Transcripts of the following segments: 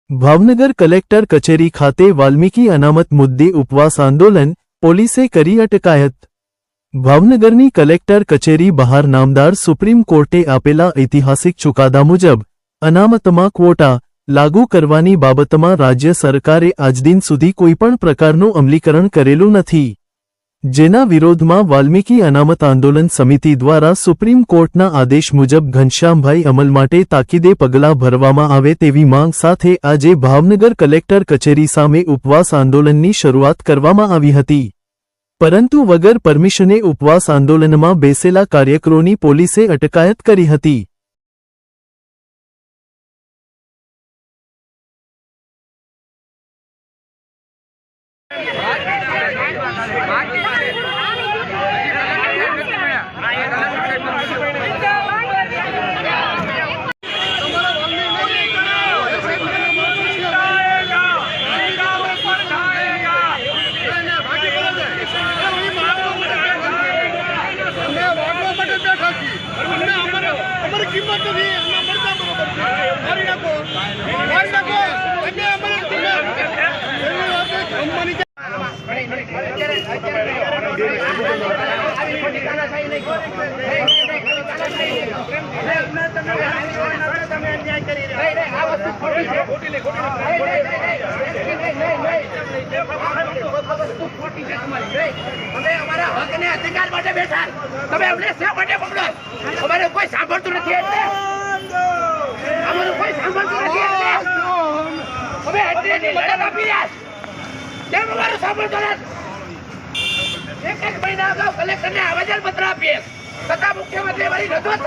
Bhavnagar collector કચેરી ખાતે વાલ્મીકી અનામત મુદ્દે ઉપવાસ આંદોલન, પોલીસે કરી અટકાયત। ભાવનગરની કલેક્ટર કચેરી બહાર નામદાર સુપ્રીમ કોર્ટે આપેલા ઐતિહાસિક ચુકાદા મુજબ અનામતમાં ક્વોટા લાગુ કરવાની બાબતમાં રાજ્ય સરકારે આજદિન સુધી કોઈપણ પ્રકારનું અમલીકરણ કરેલું નથી, જેના વિરોધમાં વાલ્મીકી અનામત આંદોલન સમિતિ દ્વારા સુપ્રીમ કોર્ટના આદેશ મુજબ ઘનશ્યામભાઈ અમલ માટે તાકીદે પગલાં ભરવામાં આવે તેવી માંગ સાથે આજે ભાવનગર કલેક્ટર કચેરી સામે ઉપવાસ આંદોલનની શરૂઆત કરવામાં આવી હતી, પરંતુ વગર પરમિશને ઉપવાસ આંદોલનમાં બેસેલા કાર્યકરોની પોલીસે અટકાયત કરી હતી। एक महीना अगाऊ कलेक्टर ने आवेदन पत्र आपी तथा मुख्यमंत्री वाली रजूआत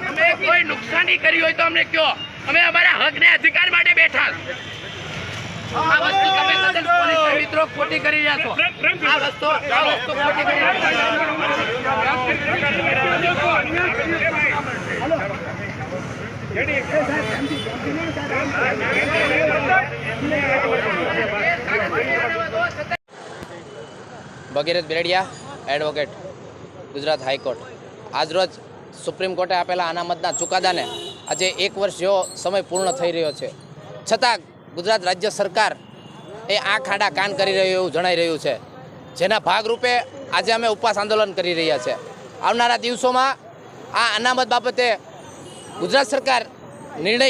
અમે કોઈ નુકસાની કરી હોય તો અમને કયો, અમે અમારા હક ને અધિકાર માટે બેઠા। આ વસ્તુ તમે તદ્દન પોલીસ મિત્રો ખોટી કરી રહ્યા છો। આ વસ્તુ ખોટી કરી ભગીરથ બેરડિયા, એડવોકેટ, ગુજરાત હાઈકોર્ટ। આજરોજ સુપ્રીમ કોર્ટે આપેલા અનામતના ચુકાદાને આજે 1 વર્ષ જેવો સમય પૂર્ણ થઈ રહ્યો છે, છતાં ગુજરાત રાજ્ય સરકાર એ આંખ આડા કાન કરી રહ્યું એવું જણાઈ રહ્યું છે, જેના ભાગરૂપે આજે અમે ઉપવાસ આંદોલન કરી રહ્યા છે। આવનારા દિવસોમાં આ અનામત બાબતે ગુજરાત સરકાર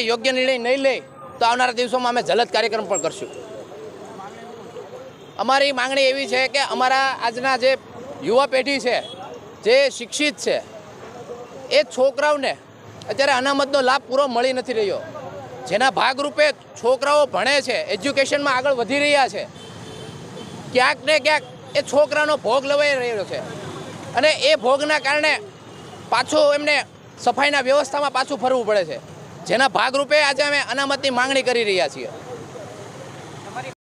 યોગ્ય નિર્ણય નહીં લે તો આવનારા દિવસોમાં અમે જલદ કાર્યક્રમ પણ કરશું। અમારી માંગણી એવી છે કે અમારા આજના જે યુવા પેઢી છે, જે શિક્ષિત છે, એ છોકરાઓને અત્યારે અનામતનો લાભ પૂરો મળી નથી રહ્યો, જેના ભાગરૂપે છોકરાઓ ભણે છે, એજ્યુકેશનમાં આગળ વધી રહ્યા છે, ક્યાંક ને ક્યાંક એ છોકરાનો ભોગ લવાઈ રહ્યો છે અને એ ભોગના કારણે પાછું એમને સફાઈના વ્યવસ્થામાં પાછું ફરવું પડે છે, જેના ભાગરૂપે આજે અમે અનામતની માંગણી કરી રહ્યા છીએ।